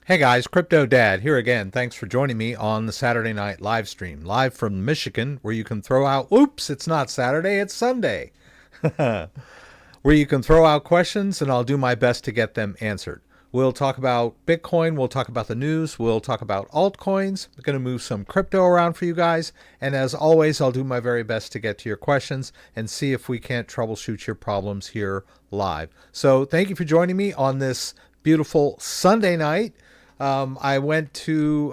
Hey guys, CryptoDad here again. Thanks for joining me on the Saturday night live stream, live from Michigan, where you can throw out, oops, it's not Saturday, it's Sunday, where you can throw out questions and I'll do my best to get them answered. We'll talk about Bitcoin, we'll talk about the news, we'll talk about altcoins. I'm going to move some crypto around for you guys. And as always, I'll do my very best to get to your questions and see if we can't troubleshoot your problems here live. So thank you for joining me on this beautiful Sunday night. I went to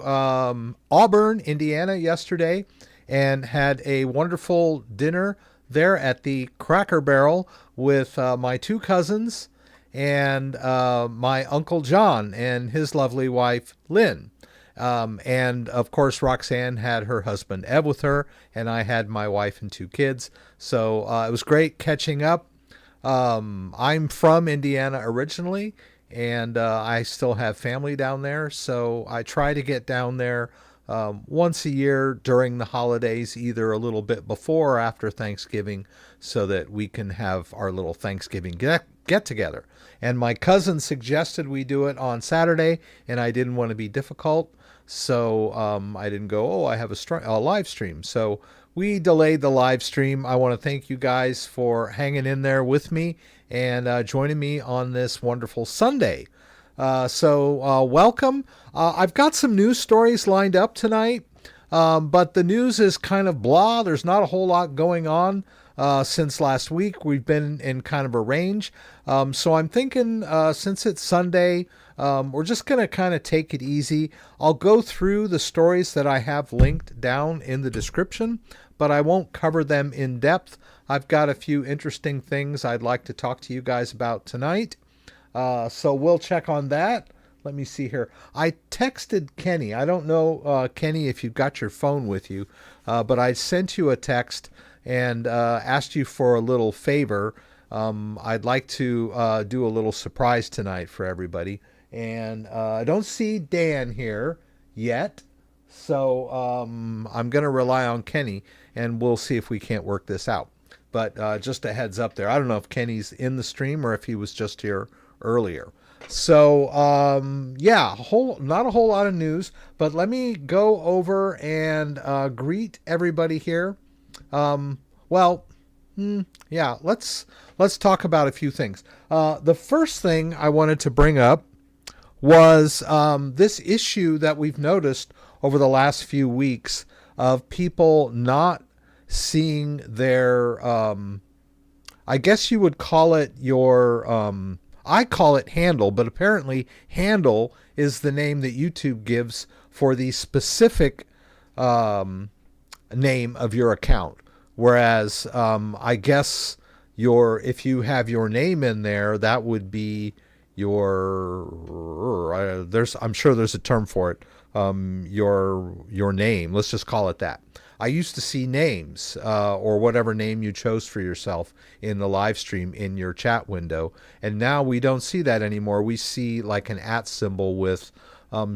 Auburn, Indiana yesterday and had a wonderful dinner there at the Cracker Barrel with my two cousins and my Uncle John and his lovely wife, Lynn. And of course, Roxanne had her husband, Eb, with her, and I had my wife and two kids. So it was great catching up. I'm from Indiana originally, and I still have family down there. So I try to get down there once a year during the holidays, either a little bit before or after Thanksgiving, so that we can have our little Thanksgiving get together. And my cousin suggested we do it on Saturday, and I didn't want to be difficult. So I didn't go, oh, I have a live stream. So we delayed the live stream. I want to thank you guys for hanging in there with me and joining me on this wonderful Sunday. So welcome. I've got some news stories lined up tonight, but the news is kind of blah. There's not a whole lot going on since last week. We've been in kind of a range. So I'm thinking since it's Sunday, we're just going to kind of take it easy. I'll go through the stories that I have linked down in the description, but I won't cover them in depth. I've got a few interesting things I'd like to talk to you guys about tonight. So we'll check on that. Let me see here. I texted Kenny. I don't know, Kenny, if you've got your phone with you, but I sent you a text and asked you for a little favor. I'd like to do a little surprise tonight for everybody. And I don't see Dan here yet. So I'm going to rely on Kenny, and we'll see if we can't work this out. But just a heads up there. I don't know if Kenny's in the stream or if he was just here earlier. So yeah, not a whole lot of news, but let me go over and greet everybody here. Well, yeah, let's talk about a few things. The first thing I wanted to bring up was this issue that we've noticed over the last few weeks of people not seeing their, I guess you would call it your, I call it handle, but apparently handle is the name that YouTube gives for the specific name of your account. Whereas I guess if you have your name in there, that would be I'm sure there's a term for it. Your name. Let's just call it that. I used to see names or whatever name you chose for yourself in the live stream in your chat window, and now we don't see that anymore. We see like an @ symbol with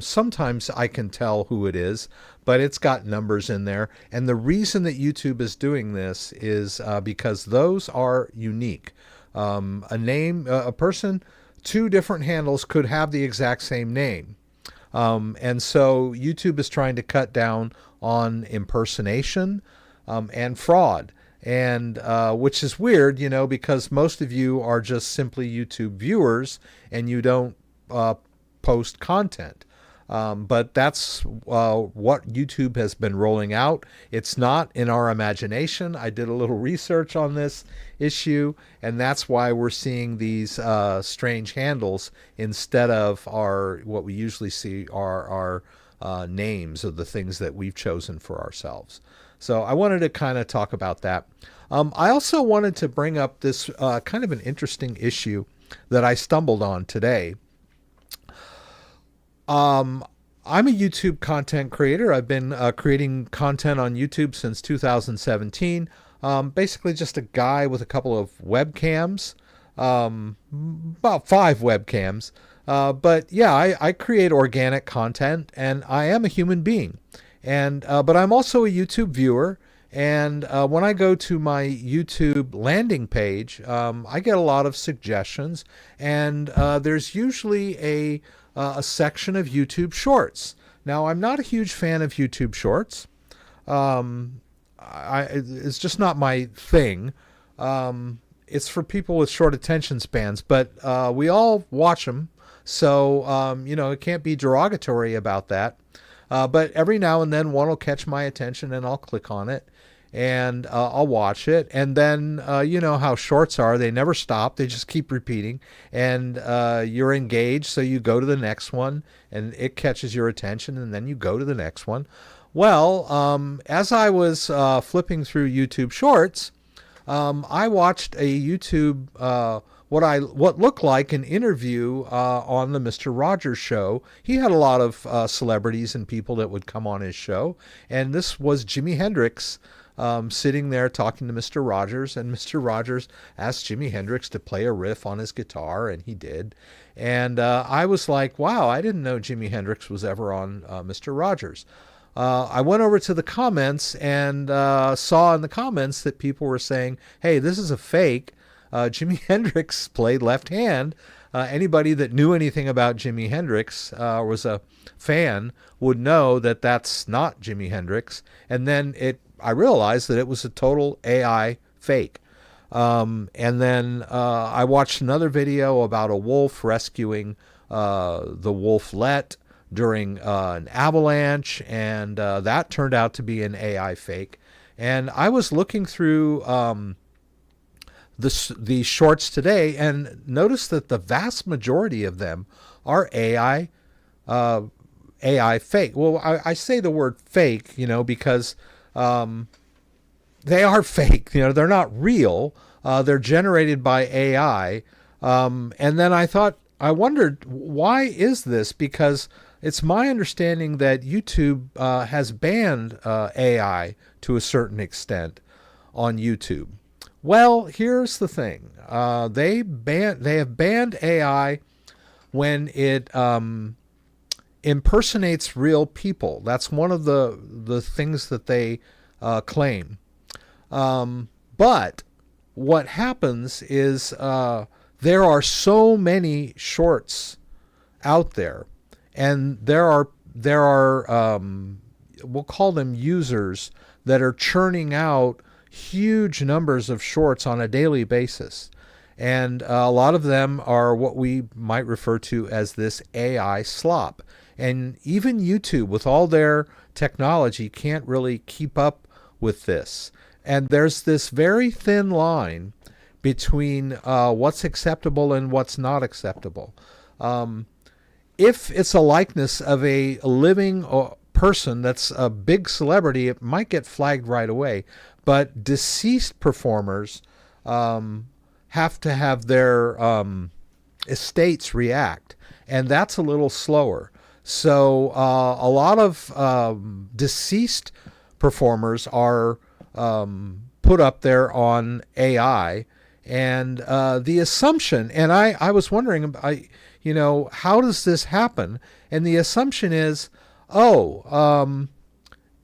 sometimes I can tell who it is, but it's got numbers in there. And the reason that YouTube is doing this is because those are unique. A person, two different handles could have the exact same name. And so YouTube is trying to cut down on impersonation and fraud, and which is weird, because most of you are just simply YouTube viewers and you don't post content. But that's what YouTube has been rolling out. It's not in our imagination. I did a little research on this issue, and that's why we're seeing these strange handles instead of what we usually see are our names of the things that we've chosen for ourselves. So I wanted to kind of talk about that. I also wanted to bring up this kind of an interesting issue that I stumbled on today. I'm a YouTube content creator. I've been creating content on YouTube since 2017. Basically just a guy with a couple of webcams, about 5 webcams. But yeah, I create organic content, and I am a human being. But I'm also a YouTube viewer. And when I go to my YouTube landing page, I get a lot of suggestions, and there's usually a section of YouTube Shorts. Now, I'm not a huge fan of YouTube Shorts. It's just not my thing. It's for people with short attention spans, but we all watch them. So, it can't be derogatory about that. But every now and then one will catch my attention and I'll click on it and I'll watch it. And then, you know how shorts are. They never stop. They just keep repeating. And you're engaged, so you go to the next one and it catches your attention and then you go to the next one. Well, as I was flipping through YouTube Shorts, I watched a YouTube what looked like an interview on the Mr. Rogers show. He had a lot of celebrities and people that would come on his show, and this was Jimi Hendrix sitting there talking to Mr. Rogers, and Mr. Rogers asked Jimi Hendrix to play a riff on his guitar, and he did. And I was like, wow, I didn't know Jimi Hendrix was ever on Mr. Rogers. I went over to the comments and saw in the comments that people were saying, hey, this is a fake. Jimi Hendrix played left hand. Anybody that knew anything about Jimi Hendrix was a fan would know that that's not Jimi Hendrix. And then I realized that it was a total AI fake. And then I watched another video about a wolf rescuing the wolflet during an avalanche, and that turned out to be an AI fake. And I was looking through the shorts today and noticed that the vast majority of them are AI fake. Well, I say the word fake, because they are fake. They're not real. They're generated by AI. And then I wondered, why is this? Because it's my understanding that YouTube has banned AI to a certain extent on YouTube. Well, here's the thing. They have banned AI when it impersonates real people. That's one of the things that they claim. But what happens is there are so many shorts out there, and there are we'll call them users that are churning out huge numbers of shorts on a daily basis. And a lot of them are what we might refer to as this AI slop. And even YouTube, with all their technology, can't really keep up with this. And there's this very thin line between what's acceptable and what's not acceptable. If it's a likeness of a living person that's a big celebrity, it might get flagged right away. But deceased performers have to have their estates react, and that's a little slower. So a lot of deceased performers are put up there on AI, and the assumption, and I was wondering, how does this happen? And the assumption is,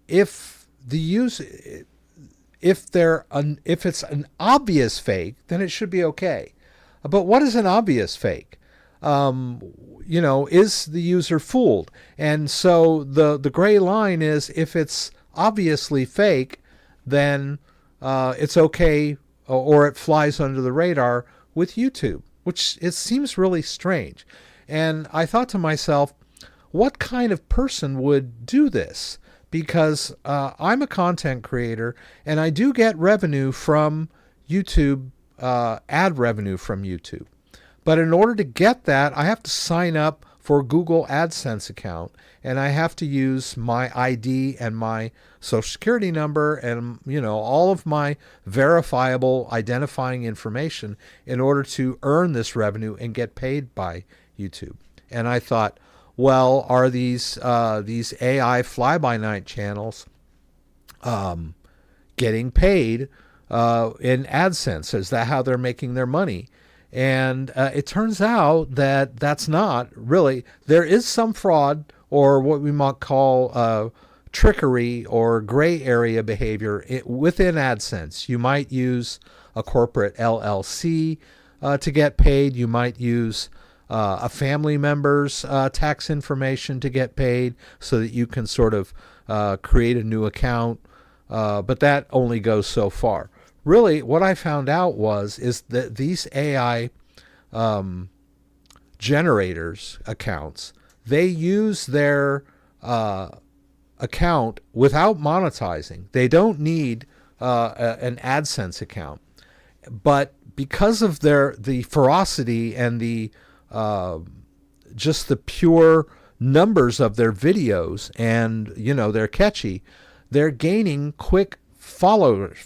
if the user, if it's an obvious fake, then it should be okay. But what is an obvious fake? Is the user fooled? And so the gray line is, if it's obviously fake, then it's okay, or it flies under the radar with YouTube, which it seems really strange. And I thought to myself, what kind of person would do this? Because I'm a content creator, and I do get revenue from YouTube, ad revenue from YouTube. But in order to get that, I have to sign up for Google AdSense account, and I have to use my ID and my social security number and all of my verifiable identifying information in order to earn this revenue and get paid by YouTube. And I thought, well, are these AI fly-by-night channels getting paid in AdSense? Is that how they're making their money? And it turns out that that's not really. There is some fraud, or what we might call trickery or gray area behavior within AdSense. You might use a corporate LLC to get paid. You might use a family member's tax information to get paid so that you can sort of create a new account. But that only goes so far. Really, what I found out is that these AI generators accounts, they use their account without monetizing. They don't need an AdSense account, but because of the ferocity and the just the pure numbers of their videos, and they're catchy, they're gaining quick fellowships,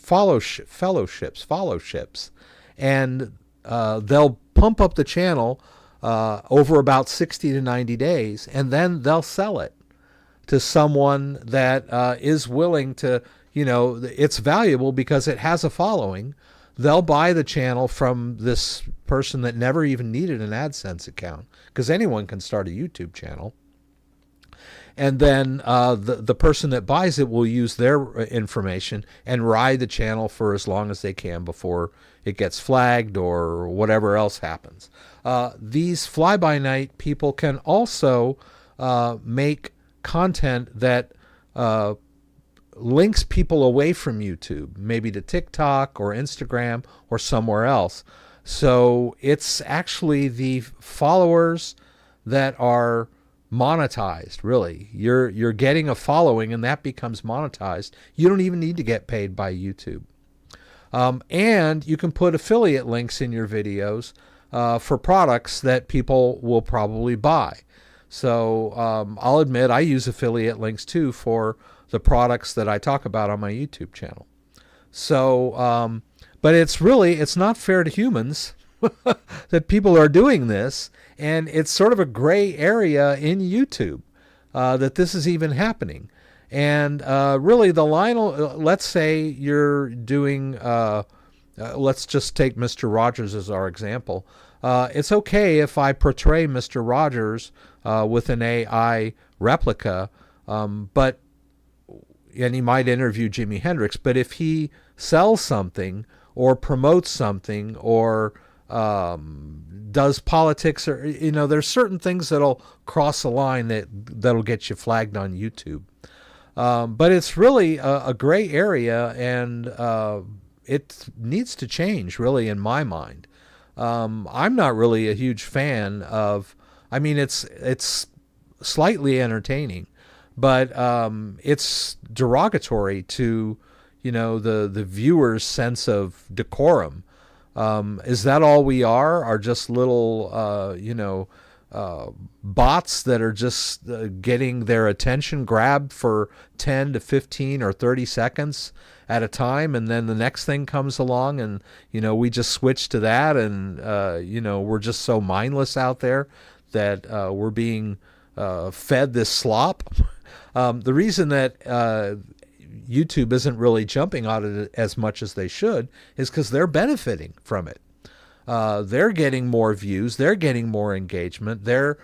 and they'll pump up the channel over about 60 to 90 days, and then they'll sell it to someone that is willing to, it's valuable because it has a following. They'll buy the channel from this person that never even needed an AdSense account, because anyone can start a YouTube channel. And then the person that buys it will use their information and ride the channel for as long as they can before it gets flagged or whatever else happens. These fly-by-night people can also make content that links people away from YouTube, maybe to TikTok or Instagram or somewhere else. So it's actually the followers that are monetized, really. You're getting a following, and that becomes monetized. You don't even need to get paid by YouTube. And you can put affiliate links in your videos for products that people will probably buy. So I'll admit I use affiliate links too for the products that I talk about on my YouTube channel. So, but it's not fair to humans that people are doing this, and it's sort of a gray area in YouTube that this is even happening. And really, the line, let's say you're doing, let's just take Mr. Rogers as our example. It's okay if I portray Mr. Rogers with an AI replica, and he might interview Jimi Hendrix, but if he sells something or promotes something or does politics, or there's certain things that'll cross a line that'll get you flagged on YouTube. But it's really a gray area, and it needs to change, really, in my mind. I'm not really a huge fan of. I mean, it's slightly entertaining, but it's derogatory to the viewer's sense of decorum. Is that all we are? Are just little bots that are just getting their attention grabbed for 10 to 15 or 30 seconds at a time, and then the next thing comes along, and we just switch to that, and we're just so mindless out there that we're being fed this slop. The reason that YouTube isn't really jumping on it as much as they should is because they're benefiting from it. They're getting more views, they're getting more engagement, they're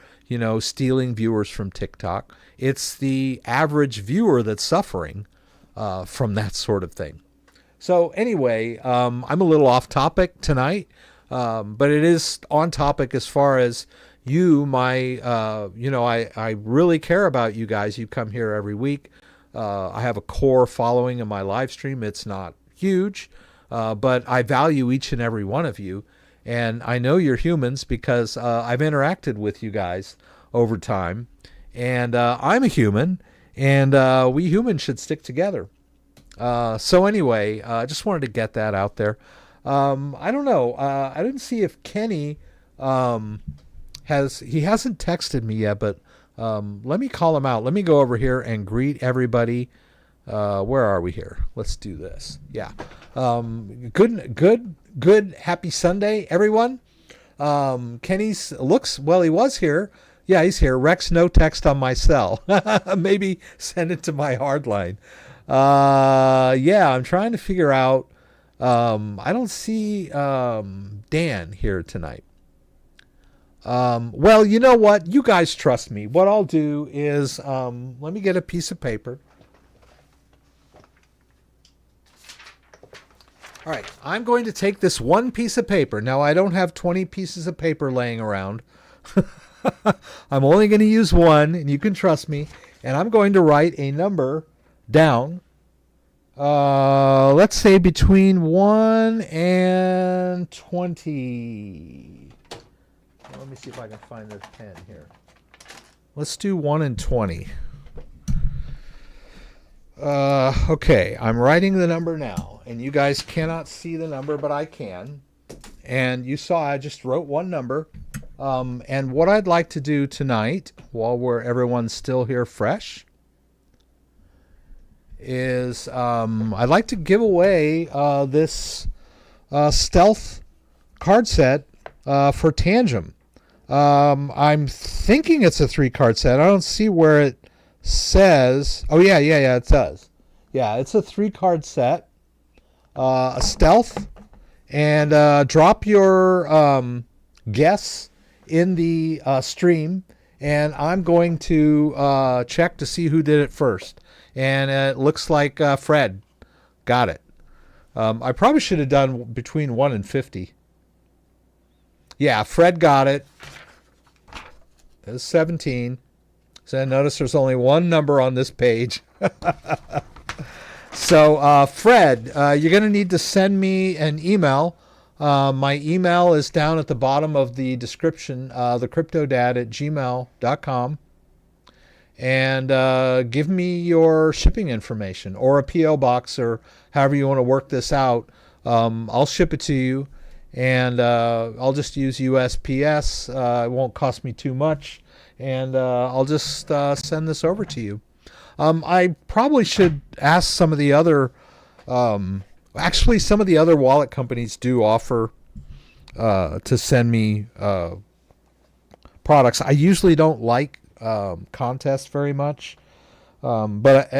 stealing viewers from TikTok. It's the average viewer that's suffering from that sort of thing. So anyway, I'm a little off topic tonight, but it is on topic as far as you, I really care about you guys. You come here every week. I have a core following in my live stream. It's not huge, but I value each and every one of you. And I know you're humans because I've interacted with you guys over time. And I'm a human, and we humans should stick together. So anyway, I just wanted to get that out there. I don't know. I didn't see if Kenny he hasn't texted me yet, but let me call him out. Let me go over here and greet everybody. Where are we here? Let's do this. Yeah. Good. Happy Sunday, everyone. Kenny's he was here. Yeah, he's here. Rex, no text on my cell. Maybe send it to my hard line. Yeah, I'm trying to figure out. I don't see Dan here tonight. Well, you know what? You guys trust me. What I'll do is, let me get a piece of paper. All right, I'm going to take this one piece of paper. Now, I don't have 20 pieces of paper laying around, I'm only going to use one, and you can trust me. And I'm going to write a number down. Let's say between 1 and 20. Let me see if I can find this pen here. Let's do 1 and 20. Okay, I'm writing the number now, and you guys cannot see the number, but I can. And you saw I just wrote one number. And what I'd like to do tonight, while everyone's still here fresh, is I'd like to give away this stealth card set for Tangem. I'm thinking it's a 3-card set. I don't see where it says. Oh, yeah, it does. Yeah, it's a 3-card set, a stealth, and drop your guess in the stream, and I'm going to check to see who did it first. And it looks like Fred got it. I probably should have done between 1 and 50. Yeah, Fred got it. It's 17. So notice there's only one number on this page. So, Fred, you're going to need to send me an email. My email is down at the bottom of the description, thecryptodad@gmail.com. And give me your shipping information or a P.O. box or however you want to work this out. I'll ship it to you, and I'll just use USPS. It won't cost me too much, and I'll just send this over to you. I probably should ask some of the other... actually, some of the other wallet companies do offer to send me products. I usually don't like contests very much, but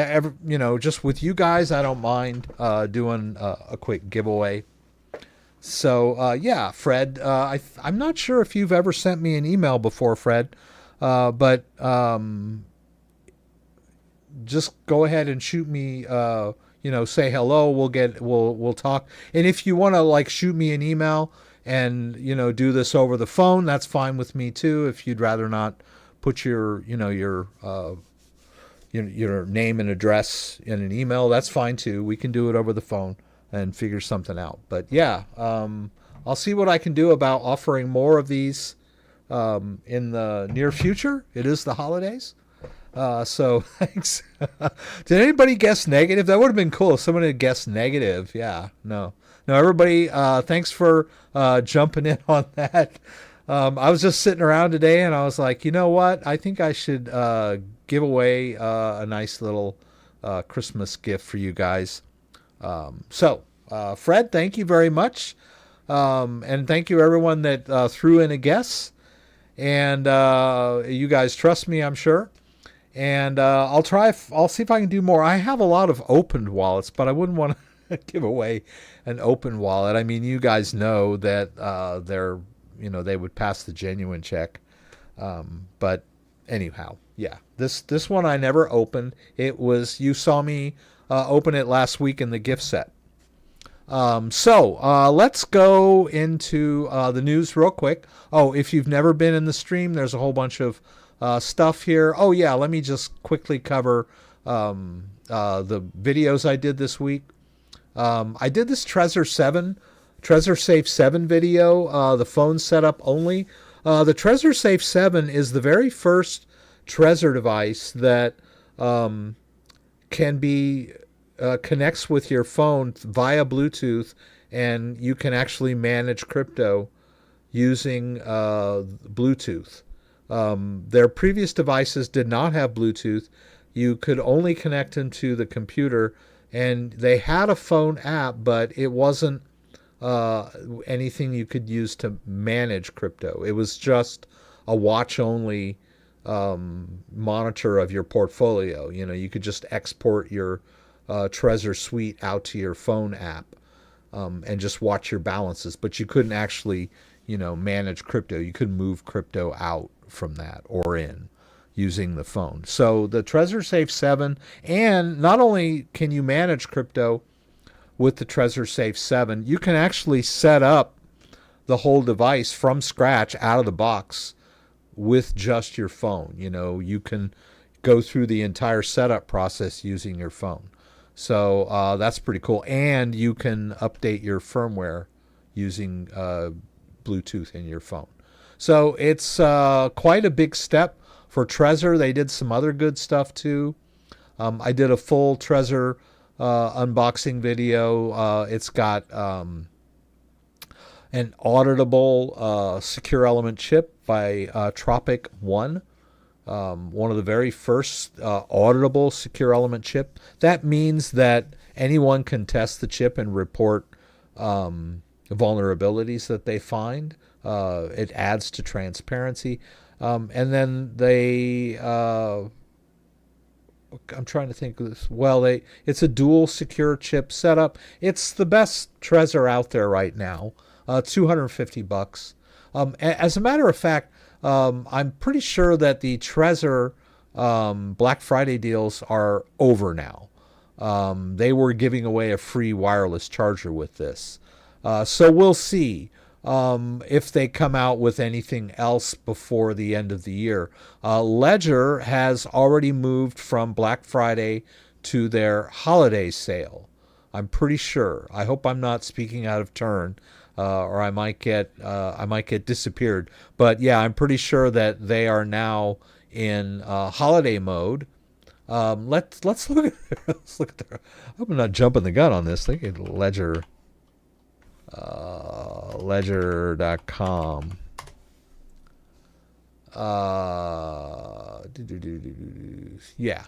just with you guys, I don't mind doing a quick giveaway. So yeah, Fred, I'm not sure if you've ever sent me an email before, Fred, but just go ahead and shoot me. Say hello. We'll talk. And if you want to shoot me an email and do this over the phone, that's fine with me too. If you'd rather not put your name and address in an email, that's fine too. We can do it over the phone and figure something out. But yeah, I'll see what I can do about offering more of these in the near future. It is the holidays. So thanks. Did anybody guess negative? That would have been cool if someone had guessed negative. Yeah, no, everybody, thanks for jumping in on that. I was just sitting around today and I was like, you know what? I think I should give away a nice little Christmas gift for you guys. So Fred, thank you very much. And thank you everyone that threw in a guess. And you guys trust me, I'm sure. And I'll see if I can do more. I have a lot of opened wallets, but I wouldn't want to give away an open wallet. I mean, you guys know that they would pass the genuine check. But anyhow, yeah, this one I never opened. You saw me open it last week in the gift set. So let's go into the news real quick. Oh, if you've never been in the stream, there's a whole bunch of stuff here. Oh yeah, let me just quickly cover the videos I did this week. I did this Trezor Safe 7 video, the phone setup only. The Trezor Safe 7 is the very first Trezor device that can be connects with your phone via Bluetooth, and you can actually manage crypto using Bluetooth. Their previous devices did not have Bluetooth. You could only connect them to the computer, and they had a phone app, but it wasn't anything you could use to manage crypto. It was just a watch-only monitor of your portfolio. You could just export your Trezor suite out to your phone app and just watch your balances, but you couldn't actually manage crypto. You couldn't move crypto out from that or in using the phone. So the Trezor Safe 7, and not only can you manage crypto with the Trezor Safe 7, you can actually set up the whole device from scratch out of the box with just your phone. You can go through the entire setup process using your phone. So that's pretty cool. And you can update your firmware using Bluetooth in your phone. So it's quite a big step for Trezor. They did some other good stuff too. I did a full Trezor unboxing video. It's got an auditable secure element chip by Tropic One. One of the very first auditable secure element chip. That means that anyone can test the chip and report vulnerabilities that they find. It adds to transparency. And then I'm trying to think of this. Well, it's a dual secure chip setup. It's the best Trezor out there right now. $250. As a matter of fact, I'm pretty sure that the Trezor Black Friday deals are over now. They were giving away a free wireless charger with this. So we'll see if they come out with anything else before the end of the year. Ledger has already moved from Black Friday to their holiday sale. I'm pretty sure. I hope I'm not speaking out of turn. Or I might get disappeared. But yeah, I'm pretty sure that they are now in holiday mode. Let's look at their. I hope I'm not jumping the gun on this. Look at Ledger, ledger.com. Yeah.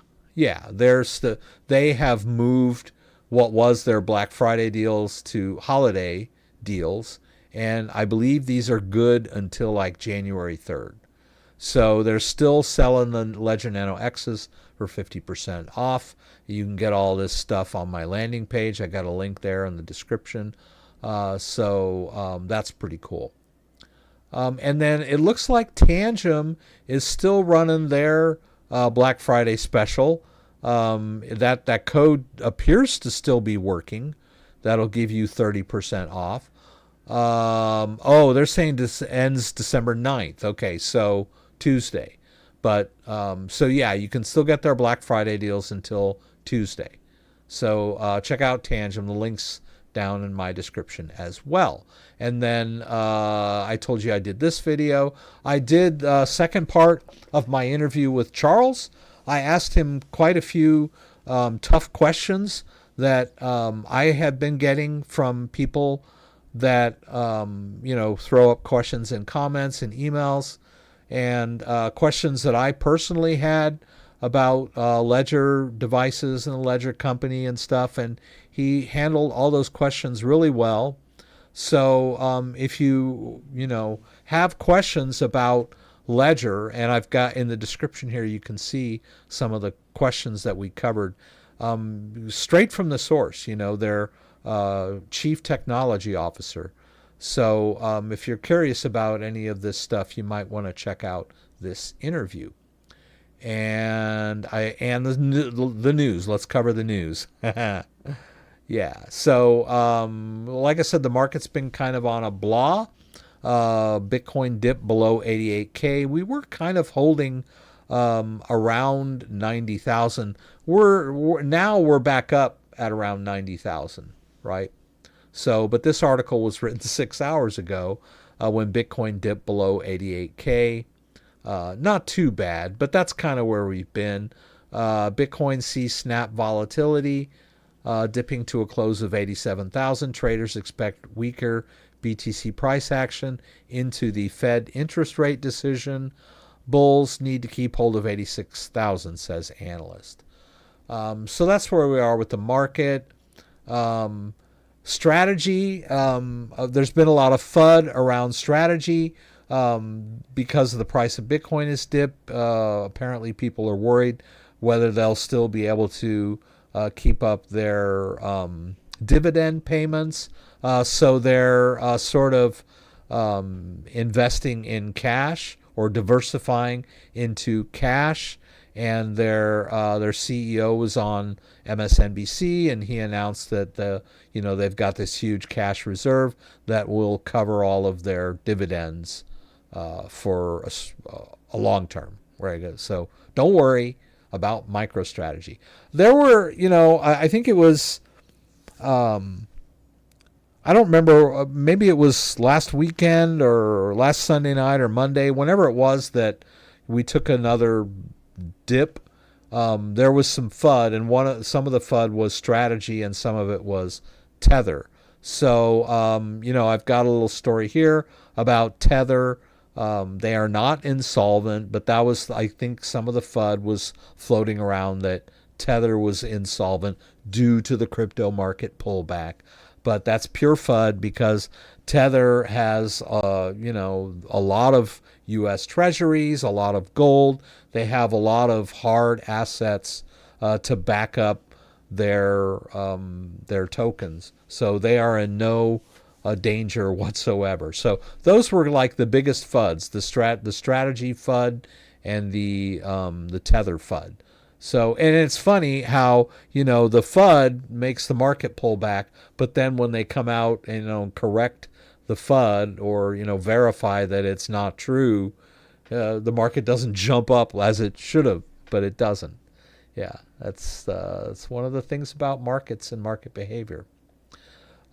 They have moved what was their Black Friday deals to holiday deals, and I believe these are good until like January 3rd. So they're still selling the Ledger Nano X's for 50% off. You can get all this stuff on my landing page. I got a link there in the description. So that's pretty cool. And then it looks like Tangem is still running their Black Friday special. That code appears to still be working. That'll give you 30% off. They're saying this ends December 9th. Okay, so Tuesday. But so yeah, you can still get their Black Friday deals until Tuesday. So check out Tangem. The link's down in my description as well. And then I told you I did this video. I did the second part of my interview with Charles. I asked him quite a few tough questions that I have been getting from people that throw up questions in comments and emails, and questions that I personally had about Ledger devices and the Ledger company and stuff, and he handled all those questions really well. So if you have questions about Ledger, and I've got in the description here, you can see some of the questions that we covered straight from the source, their chief technology officer. So if you're curious about any of this stuff, you might want to check out this interview. And the news. Let's cover the news. Yeah. So like I said, the market's been kind of on a blah. Bitcoin dipped below 88K. We were kind of holding around 90,000. We're back up at around 90,000, right? So, but this article was written 6 hours ago when Bitcoin dipped below 88K. Not too bad, but that's kind of where we've been. Bitcoin sees snap volatility, dipping to a close of 87,000. Traders expect weaker BTC price action into the Fed interest rate decision. Bulls need to keep hold of 86,000, says analyst. So that's where we are with the market. Strategy, there's been a lot of FUD around strategy because of the price of Bitcoin has dipped. Apparently people are worried whether they'll still be able to keep up their dividend payments. So they're sort of investing in cash or diversifying into cash. And their CEO was on MSNBC, and he announced that they've got this huge cash reserve that will cover all of their dividends for a long term. Right? So don't worry about MicroStrategy. There were, I think it was, I don't remember, maybe it was last weekend or last Sunday night or Monday, whenever it was that we took another dip. There was some FUD, and some of the FUD was strategy, and some of it was Tether. So, I've got a little story here about Tether. They are not insolvent, but that was, I think, some of the FUD was floating around that Tether was insolvent due to the crypto market pullback. But that's pure FUD because Tether has, a lot of U.S. treasuries, a lot of gold. They have a lot of hard assets to back up their tokens. So they are in no danger whatsoever. So those were like the biggest FUDs: the strategy FUD and the Tether FUD. So, and it's funny how, the FUD makes the market pull back, but then when they come out and, correct the FUD or, verify that it's not true, the market doesn't jump up as it should have, but it doesn't. Yeah, that's one of the things about markets and market behavior.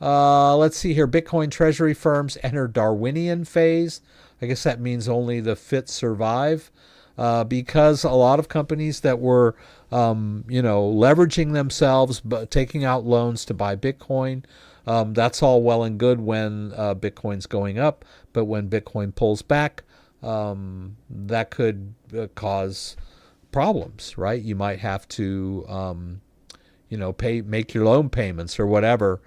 Let's see here. Bitcoin treasury firms enter Darwinian phase. I guess that means only the fit survive. Because a lot of companies that were, leveraging themselves, but taking out loans to buy Bitcoin, that's all well and good when Bitcoin's going up. But when Bitcoin pulls back, that could cause problems, right? You might have to, make your loan payments or whatever.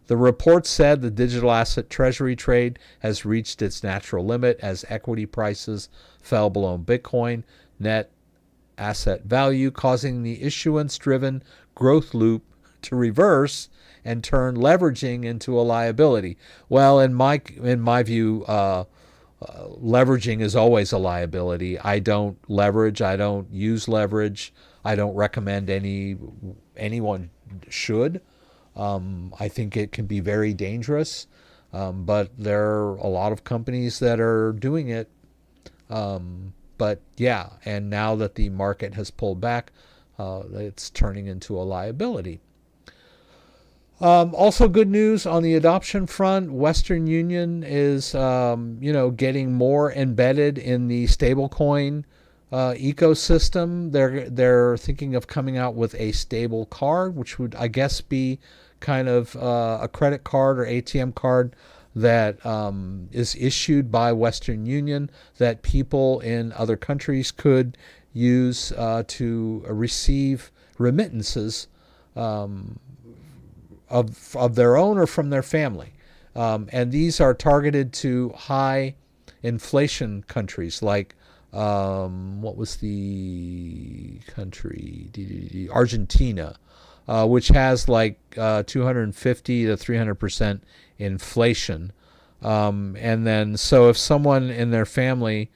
The report said the digital asset treasury trade has reached its natural limit as equity prices fell below Bitcoin net asset value, causing the issuance-driven growth loop to reverse and turn leveraging into a liability. Well, in my view, leveraging is always a liability. I don't leverage. I don't use leverage. I don't recommend anyone should. I think it can be very dangerous, but there are a lot of companies that are doing it. But yeah, and now that the market has pulled back, it's turning into a liability. Also good news on the adoption front. Western Union is, getting more embedded in the stablecoin ecosystem. They're thinking of coming out with a stable card, which would, I guess, be kind of a credit card or ATM card that is issued by Western Union that people in other countries could use to receive remittances of their own or from their family. And these are targeted to high inflation countries like what was the country? Argentina, which has like 250 to 300% inflation. And then, so if someone in their family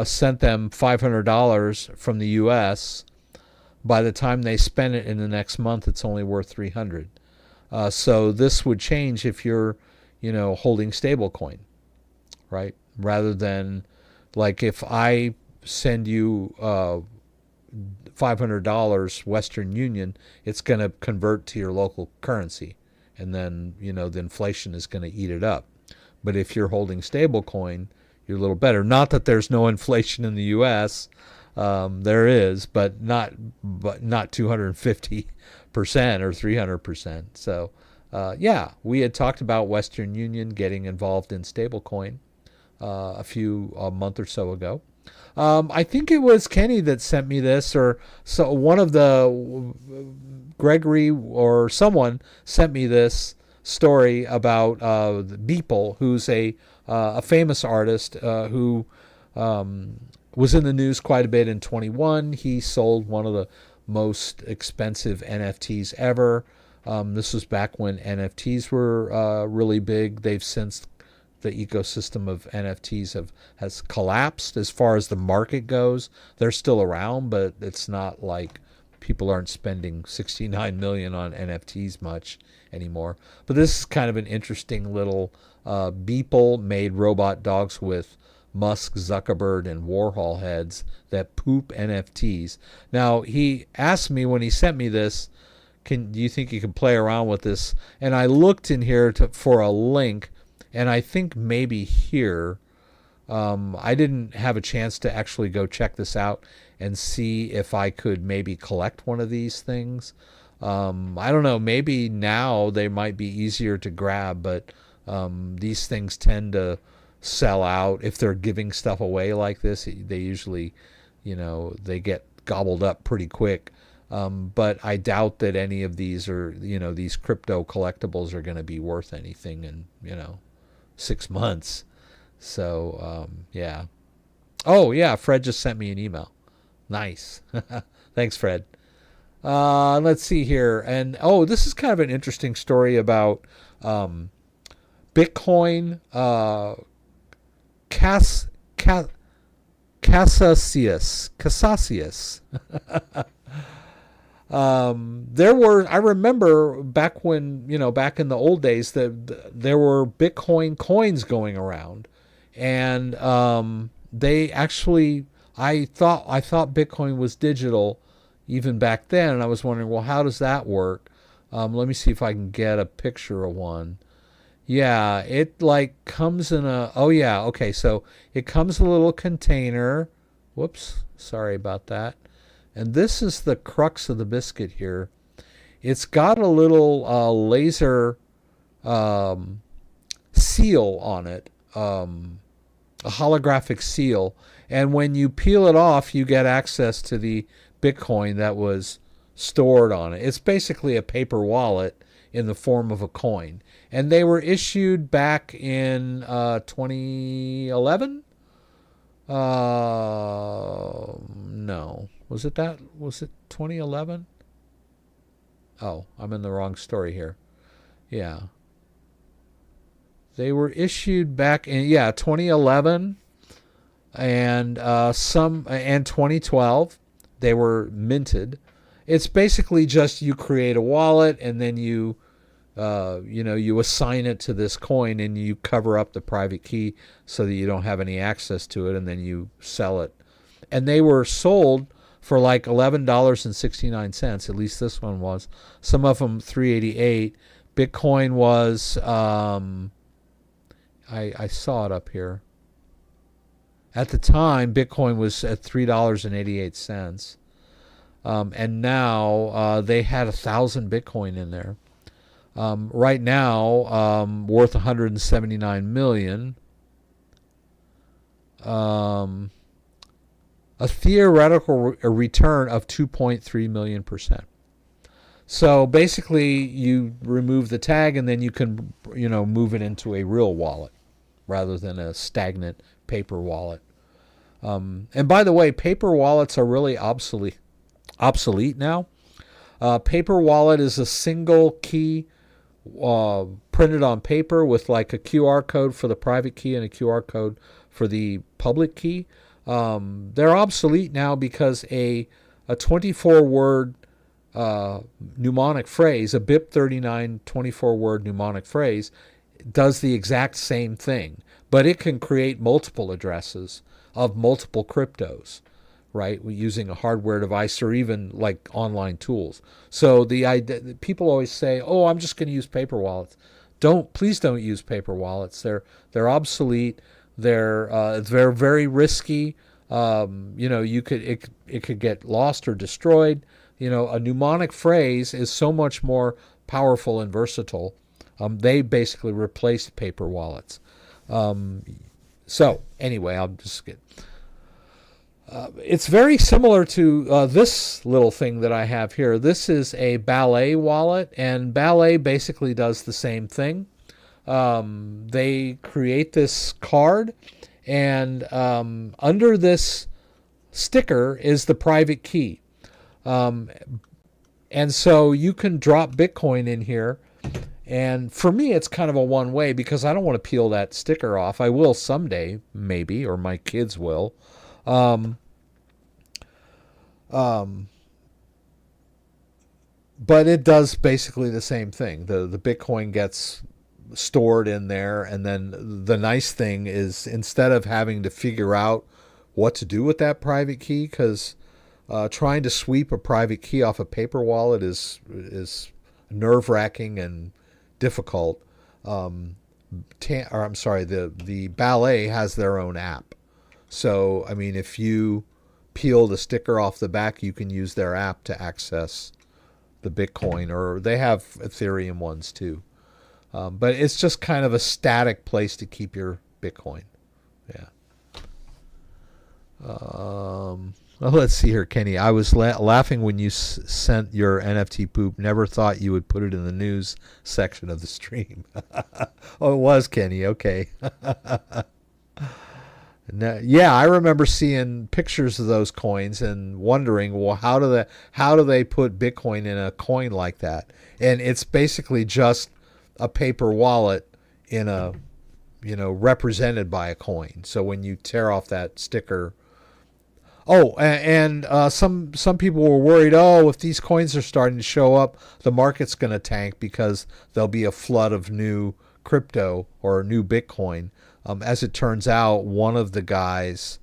sent them $500 from the U.S., by the time they spend it in the next month, it's only worth $300. So this would change if you're, holding stablecoin, right? Rather than, like, if I send you $500 Western Union, it's going to convert to your local currency, and then the inflation is going to eat it up. But if you're holding stablecoin, you're a little better. Not that there's no inflation in the U.S. There is, but not 250% or 300%. So we had talked about Western Union getting involved in stablecoin a month or so ago. I think it was Kenny that sent me this, or so one of the Gregory or someone sent me this story about Beeple, who's a famous artist who was in the news quite a bit in 21. He sold one of the most expensive NFTs ever. This was back when NFTs were really big. They've since, the ecosystem of NFTs has collapsed as far as the market goes. They're still around, but it's not like people aren't spending 69 million on NFTs much anymore. But this is kind of an interesting little Beeple made robot dogs with Musk, Zuckerberg, and Warhol heads that poop NFTs. Now, he asked me when he sent me this, do you think you can play around with this? And I looked in here for a link, and I think maybe here, I didn't have a chance to actually go check this out and see if I could maybe collect one of these things. I don't know, maybe now they might be easier to grab, but these things tend to sell out. If they're giving stuff away like this, they usually, they get gobbled up pretty quick. But I doubt that any of these these crypto collectibles are going to be worth anything in, 6 months. So, yeah. Oh, yeah, Fred just sent me an email. Nice. Thanks, Fred. Let's see here. And, this is kind of an interesting story about Bitcoin Casasius. I remember back when, back in the old days, that there were Bitcoin coins going around. And they actually, I thought Bitcoin was digital even back then, and I was wondering, well, how does that work? Let me see if I can get a picture of one. Yeah, it comes in a, okay, so it comes in a little container. Whoops, sorry about that. And this is the crux of the biscuit here. It's got a little laser seal on it, a holographic seal. And when you peel it off, you get access to the Bitcoin that was stored on it. It's basically a paper wallet in the form of a coin. And they were issued back in 2011? No. Was it 2011? Oh, I'm in the wrong story here. Yeah. They were issued back in 2011 and 2012. They were minted. It's basically just you create a wallet and then you assign it to this coin and you cover up the private key so that you don't have any access to it, and then you sell it. And they were sold for like $11.69. At least this one was. Some of them $3.88. Bitcoin was I saw it up here. At the time, Bitcoin was at $3.88. And now they had 1,000 Bitcoin in there. Right now, worth 179 million. A theoretical return of 2.3 million%. So basically, you remove the tag, and then you can, move it into a real wallet rather than a stagnant paper wallet. And by the way, paper wallets are really obsolete now. Paper wallet is a single key printed on paper with like a QR code for the private key and a QR code for the public key. They're obsolete now because a 24-word mnemonic phrase, a BIP39 24-word mnemonic phrase, does the exact same thing, but it can create multiple addresses of multiple cryptos, right? Using a hardware device or even like online tools. So the idea, people always say, "Oh, I'm just going to use paper wallets." Please don't use paper wallets. They're obsolete. They're very risky. It could get lost or destroyed. A mnemonic phrase is so much more powerful and versatile. They basically replaced paper wallets. So anyway, I'll just get. It's very similar to this little thing that I have here. This is a Ballet wallet, and Ballet basically does the same thing. They create this card, and under this sticker is the private key. And so you can drop Bitcoin in here. And for me, it's kind of a one-way because I don't want to peel that sticker off. I will someday, maybe, or my but it does basically the same thing. The Bitcoin gets stored in there, and then the nice thing is instead of having to figure out what to do with that private key, because trying to sweep a private key off a paper wallet is nerve wracking and difficult. Or I'm sorry, the Ballet has their own app. So I mean, if you peel the sticker off the back, you can use their app to access the Bitcoin, or they have Ethereum ones too. But it's just kind of a static place to keep your Bitcoin. Yeah. Well, let's see here, Kenny. I was laughing when you sent your NFT poop. Never thought you would put it in the news section of the stream. Oh, it was, Kenny. Okay. Yeah, I remember seeing pictures of those coins and wondering, well, how do they put Bitcoin in a coin like that? And it's basically just a paper wallet in a, represented by a coin. So when you tear off that sticker. Oh, and some people were worried, if these coins are starting to show up, the market's going to tank because there'll be a flood of new crypto or new Bitcoin. As it turns out, one of the guys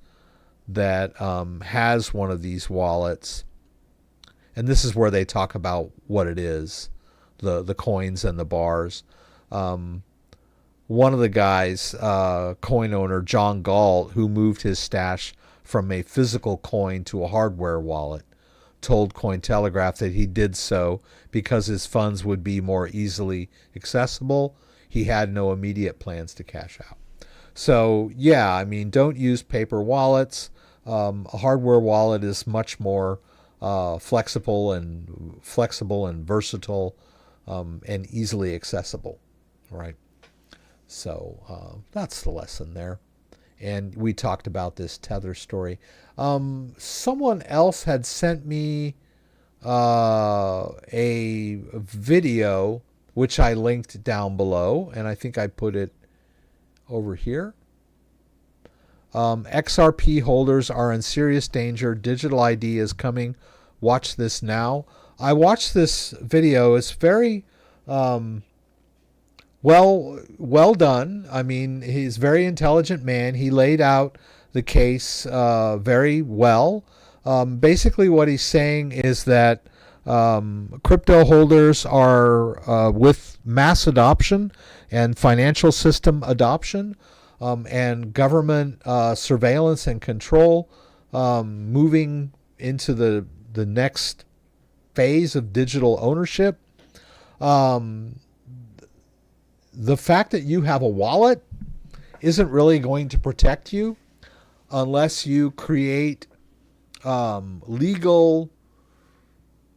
that has one of these wallets, and this is where they talk about what it is, the coins and the bars. One of the guys, coin owner John Galt, who moved his stash from a physical coin to a hardware wallet, told Cointelegraph that he did so because his funds would be more easily accessible. He had no immediate plans to cash out. So, yeah, I mean, don't use paper wallets. A hardware wallet is much more flexible and versatile and easily accessible, right? So that's the lesson there. And we talked about this Tether story. Someone else had sent me a video, which I linked down below, and I think I put it over here. XRP holders are in serious danger. Digital ID is coming. Watch this now. I watched this video. It's very well done. I mean, he's a very intelligent man. He laid out the case very well. Basically, what he's saying is that crypto holders are with mass adoption and financial system adoption and government surveillance and control, moving into the next phase of digital ownership. The fact that you have a wallet isn't really going to protect you unless you create legal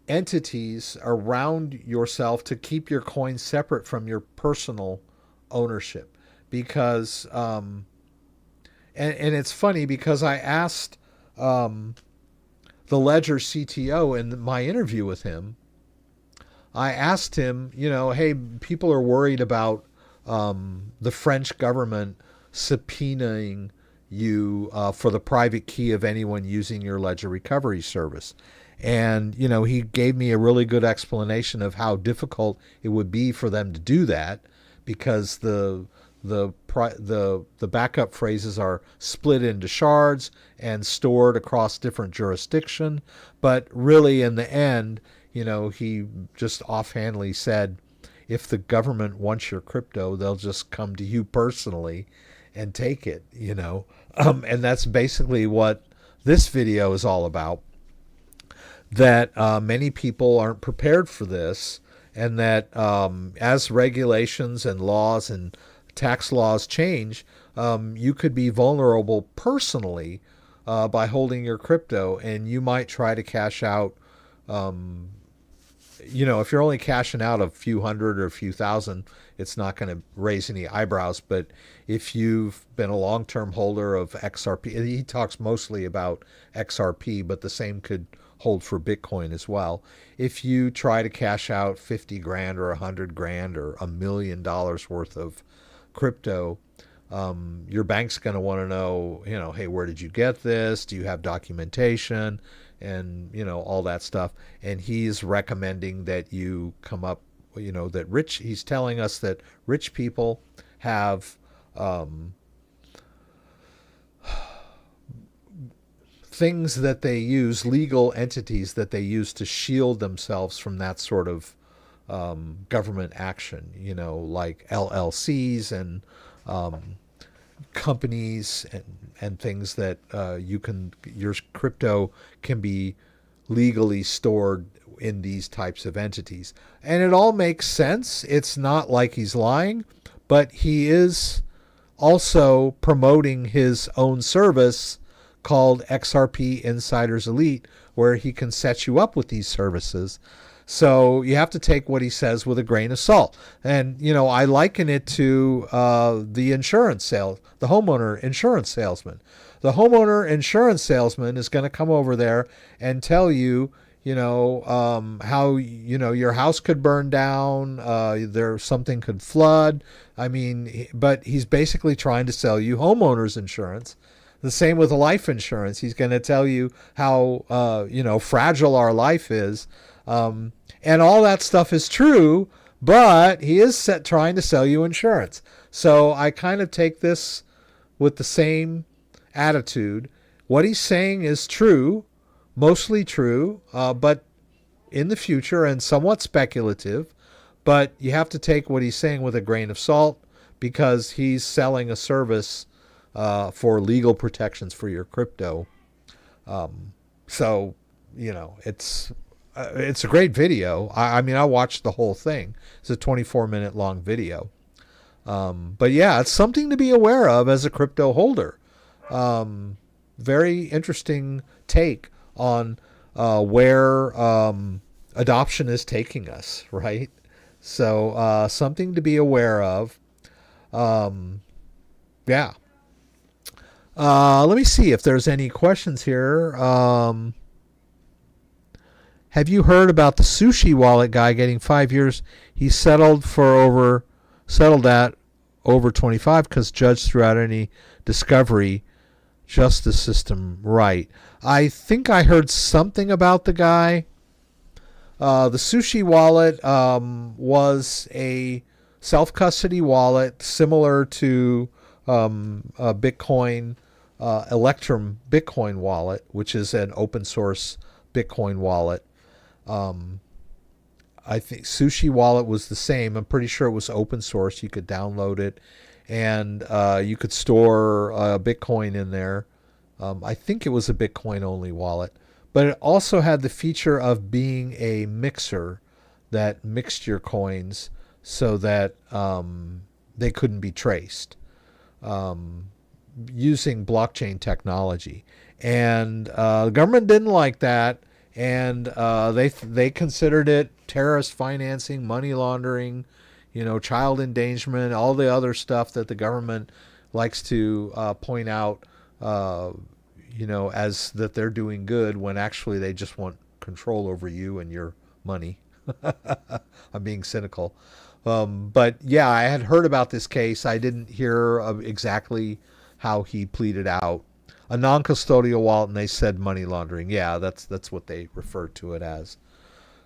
entities around yourself to keep your coins separate from your personal ownership. Because, and it's funny because I asked the Ledger CTO in my interview with him, I asked him, hey, people are worried about the French government subpoenaing you for the private key of anyone using your ledger recovery service. And, he gave me a really good explanation of how difficult it would be for them to do that because the backup phrases are split into shards and stored across different jurisdiction. But really, in the end, he just offhandedly said, if the government wants your crypto, they'll just come to you personally and take it, and that's basically what this video is all about. That many people aren't prepared for this, and that as regulations and laws and tax laws change, you could be vulnerable personally by holding your crypto, and you might try to cash out. If you're only cashing out a few hundred or a few thousand, it's not going to raise any eyebrows. But if you've been a long-term holder of XRP, he talks mostly about XRP, but the same could hold for Bitcoin as well. If you try to cash out 50 grand or 100 grand or $1 million worth of crypto, your bank's going to want to know, hey, where did you get this? Do you have documentation? and all that stuff. And he's recommending that you come up, he's telling us that rich people have things that they use, legal entities that they use to shield themselves from that sort of government action, like LLCs and companies and things that your crypto can be legally stored in these types of entities. And it all makes sense. It's not like he's lying, but he is also promoting his own service called XRP Insiders Elite, where he can set you up with these services. So you have to take what he says with a grain of salt. And, I liken it to the homeowner insurance salesman. The homeowner insurance salesman is going to come over there and tell you, how, your house could burn down, something could flood. But he's basically trying to sell you homeowners insurance. The same with life insurance. He's going to tell you how, fragile our life is. And all that stuff is true, but he is trying to sell you insurance. So I kind of take this with the same attitude. What he's saying is true, mostly true, but in the future and somewhat speculative. But you have to take what he's saying with a grain of salt, because he's selling a service for legal protections for your crypto. So, it's a great video. I watched the whole thing. It's a 24-minute long video. But yeah, it's something to be aware of as a crypto holder. Very interesting take on where adoption is taking us, right? So something to be aware of. Yeah. Let me see if there's any questions here. Have you heard about the sushi wallet guy getting 5 years? He settled at over 25 because judge threw out any discovery justice system right. I think I heard something about the guy. The sushi wallet was a self-custody wallet similar to a Bitcoin, Electrum Bitcoin wallet, which is an open source Bitcoin wallet. I think Sushi Wallet was the same. I'm pretty sure it was open source. You could download it, and you could store Bitcoin in there. I think it was a Bitcoin only wallet, but it also had the feature of being a mixer that mixed your coins so that they couldn't be traced using blockchain technology. And the government didn't like that. And they considered it terrorist financing, money laundering, child endangerment, all the other stuff that the government likes to point out, as that they're doing good when actually they just want control over you and your money. I'm being cynical. But yeah, I had heard about this case. I didn't hear exactly how he pleaded out. A non-custodial wallet, and they said money laundering. Yeah, that's what they refer to it as.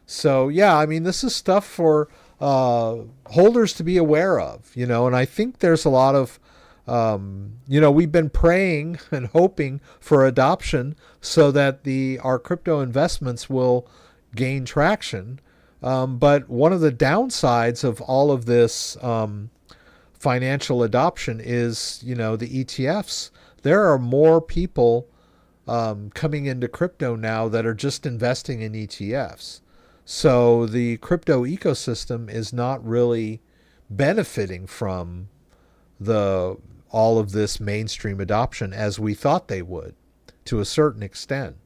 So yeah, this is stuff for holders to be aware of, and I think there's a lot of, we've been praying and hoping for adoption so that our crypto investments will gain traction. But one of the downsides of all of this financial adoption is, the ETFs. There are more people coming into crypto now that are just investing in ETFs. So the crypto ecosystem is not really benefiting from all of this mainstream adoption as we thought they would, to a certain extent.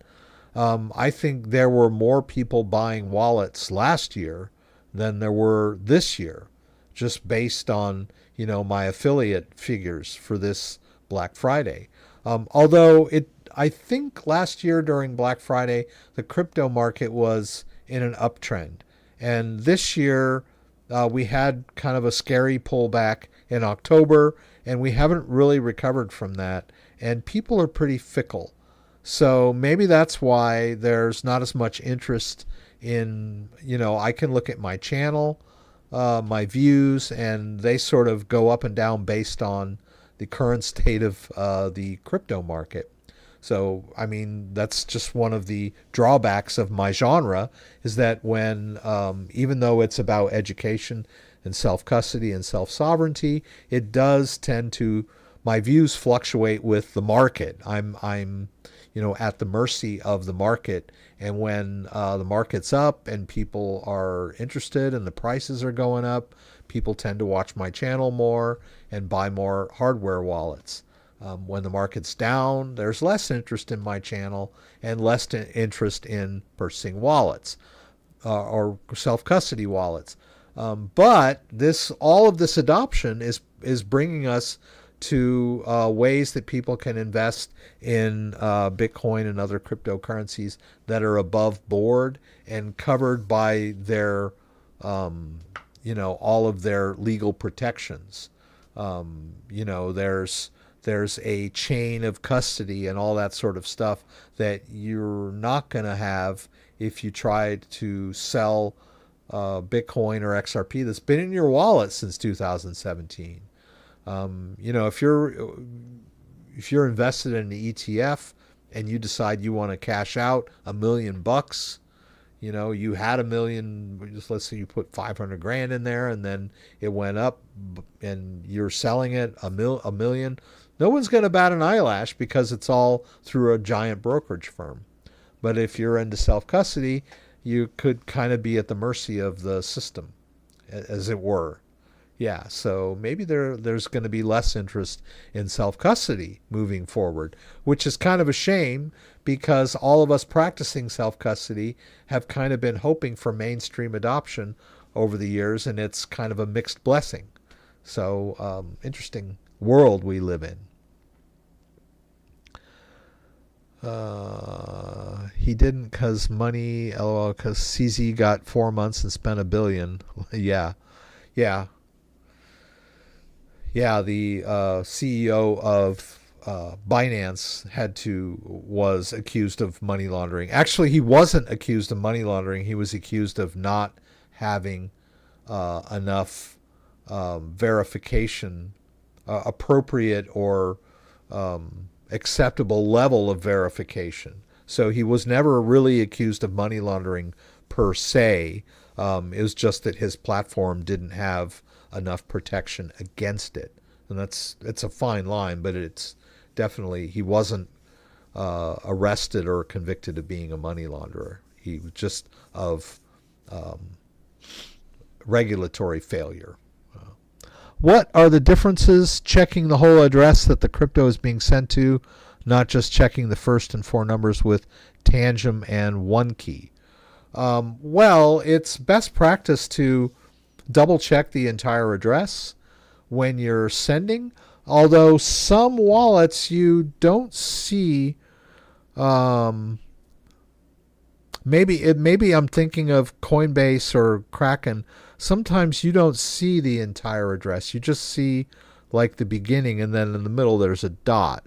I think there were more people buying wallets last year than there were this year, just based on, my affiliate figures for this Black Friday. Although I think last year during Black Friday, the crypto market was in an uptrend. And this year, we had kind of a scary pullback in October, and we haven't really recovered from that. And people are pretty fickle. So maybe that's why there's not as much interest in, I can look at my channel, my views, and they sort of go up and down based on the current state of the crypto market. So, I mean, that's just one of the drawbacks of my genre is that when, even though it's about education and self-custody and self-sovereignty, it does tend to, my views fluctuate with the market. I'm at the mercy of the market. And when the market's up and people are interested and the prices are going up, people tend to watch my channel more and buy more hardware wallets. When the market's down, there's less interest in my channel and less interest in purchasing wallets or self-custody wallets. But all of this adoption is bringing us to ways that people can invest in Bitcoin and other cryptocurrencies that are above board and covered by their, all of their legal protections. There's a chain of custody and all that sort of stuff that you're not going to have if you tried to sell Bitcoin or XRP that's been in your wallet since 2017. If you're invested in an ETF and you decide you want to cash out $1,000,000, you had $1 million, just let's say you put 500 grand in there and then it went up and you're selling it a million. No one's going to bat an eyelash because it's all through a giant brokerage firm. But if you're into self-custody, you could kind of be at the mercy of the system, as it were. Yeah, so maybe there's going to be less interest in self-custody moving forward, which is kind of a shame because all of us practicing self-custody have kind of been hoping for mainstream adoption over the years, and it's kind of a mixed blessing. So interesting world we live in. He didn't because money, lol, because CZ got 4 months and spent $1 billion. Yeah. The CEO of Binance was accused of money laundering. Actually, he wasn't accused of money laundering. He was accused of not having enough verification, appropriate or acceptable level of verification. So he was never really accused of money laundering per se. It was just that his platform didn't have enough protection against it. And it's a fine line, but it's definitely, he wasn't arrested or convicted of being a money launderer. He was just of regulatory failure. What are the differences checking the whole address that the crypto is being sent to, not just checking the first and 4 numbers with Tangem and OneKey? Well, it's best practice to double check the entire address when you're sending, although some wallets you don't see. Maybe I'm thinking of Coinbase or Kraken. Sometimes you don't see the entire address. You just see like the beginning, and then in the middle there's a dot,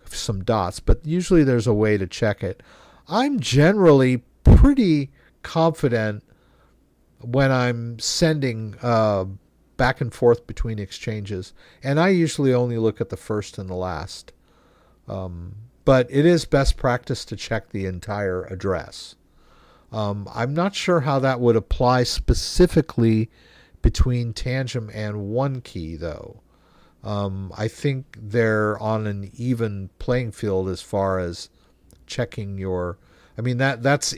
some dots, but usually there's a way to check it. I'm generally pretty confident when I'm sending back and forth between exchanges, and I usually only look at the first and the last. But it is best practice to check the entire address. I'm not sure how that would apply specifically between Tangem and OneKey, though. I think they're on an even playing field as far as checking your... I mean, that's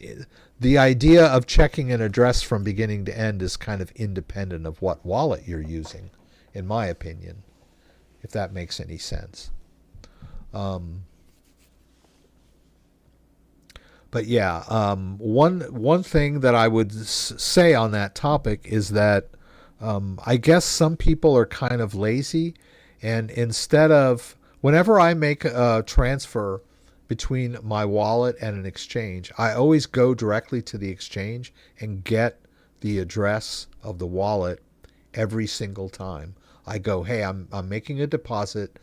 the idea of checking an address from beginning to end is kind of independent of what wallet you're using, in my opinion, if that makes any sense. But yeah, one thing that I would say on that topic is that I guess some people are kind of lazy, and instead of, whenever I make a transfer between my wallet and an exchange, I always go directly to the exchange and get the address of the wallet every single time. I go, hey, I'm making a deposit.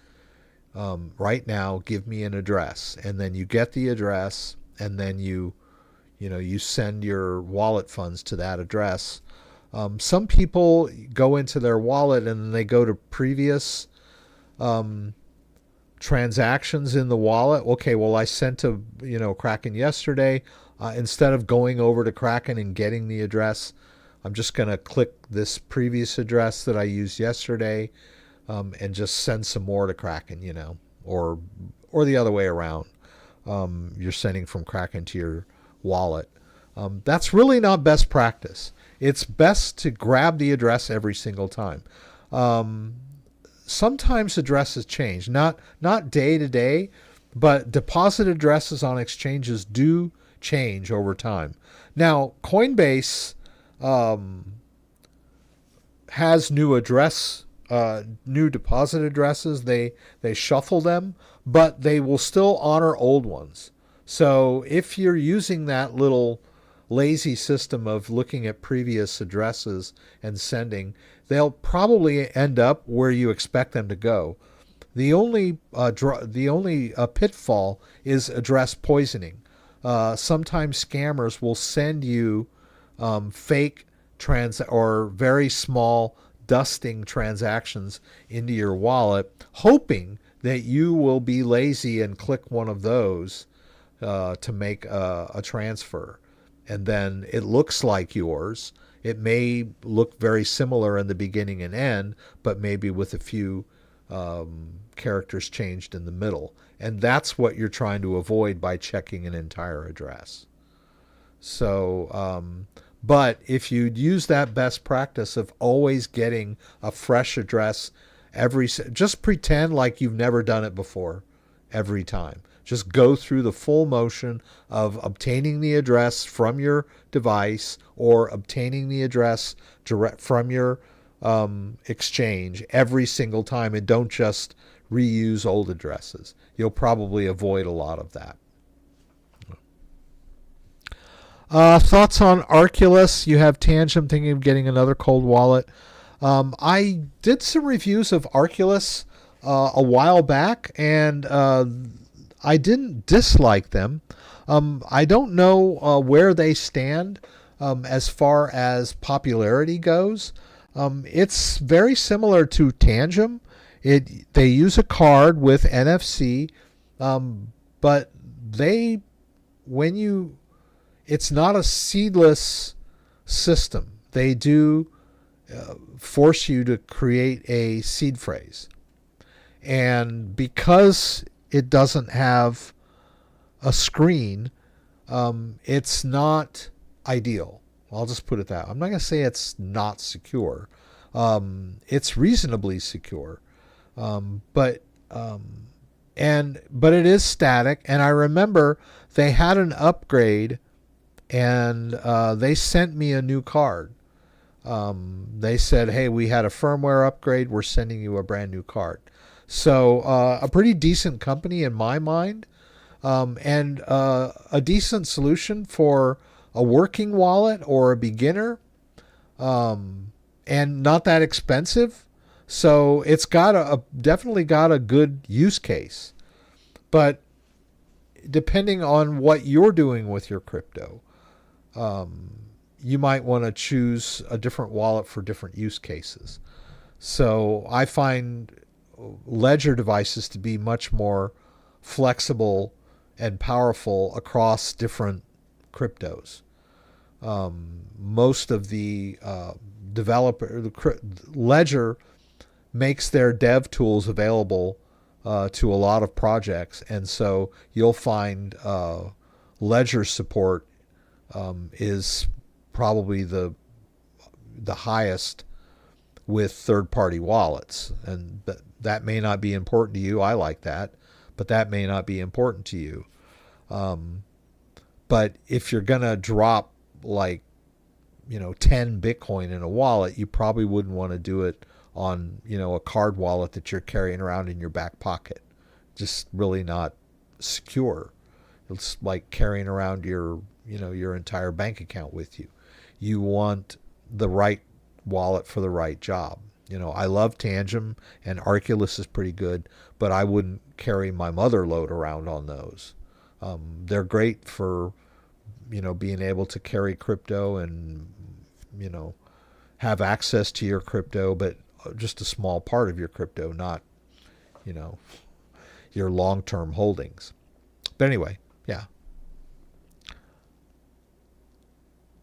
right now, give me an address. And then you get the address, and then you send your wallet funds to that address. Some people go into their wallet and they go to previous transactions in the wallet. Okay, well, I sent to Kraken yesterday. Instead of going over to Kraken and getting the address, I'm just going to click this previous address that I used yesterday, and just send some more to Kraken, or the other way around. You're sending from Kraken to your wallet. That's really not best practice. It's best to grab the address every single time. Sometimes addresses change, not day to day, but deposit addresses on exchanges do change over time. Now, Coinbase has new deposit addresses. They shuffle them, but they will still honor old ones. So if you're using that little lazy system of looking at previous addresses and sending, they'll probably end up where you expect them to go. The only pitfall is address poisoning. Sometimes scammers will send you fake or very small dusting transactions into your wallet, hoping that you will be lazy and click one of those to make a transfer. And then it looks like yours. It may look very similar in the beginning and end, but maybe with a few characters changed in the middle. And that's what you're trying to avoid by checking an entire address. So, but if you use that best practice of always getting a fresh address just pretend like you've never done it before every time. Just go through the full motion of obtaining the address from your device or obtaining the address direct from your exchange every single time, and don't just reuse old addresses. You'll probably avoid a lot of that. Thoughts on Arculus? You have Tangem, thinking of getting another cold wallet. I did some reviews of Arculus a while back, and I didn't dislike them. I don't know where they stand as far as popularity goes. It's very similar to Tangem. They use a card with NFC, but it's not a seedless system. They do force you to create a seed phrase. And because it doesn't have a screen, it's not ideal. I'll just put it that way. I'm not going to say it's not secure. It's reasonably secure, but it is static. And I remember they had an upgrade, and they sent me a new card. They said, "Hey, we had a firmware upgrade. We're sending you a brand new card." So a pretty decent company in my mind, and a decent solution for a working wallet or a beginner, and not that expensive. So it's got definitely got a good use case. But depending on what you're doing with your crypto, you might want to choose a different wallet for different use cases. So I find ledger devices to be much more flexible and powerful across different cryptos. Most of the Ledger makes their dev tools available to a lot of projects, and so you'll find Ledger support is probably the highest with third-party wallets, and that may not be important to you. I like that, but that may not be important to you. But if you're gonna drop 10 Bitcoin in a wallet, you probably wouldn't want to do it on a card wallet that you're carrying around in your back pocket. Just really not secure. It's like carrying around your entire bank account with you. You want the right wallet for the right job. I love Tangem, and Arculus is pretty good, but I wouldn't carry my mother load around on those. They're great for, being able to carry crypto and, you know, have access to your crypto, but just a small part of your crypto, not, you know, your long-term holdings. But anyway, yeah.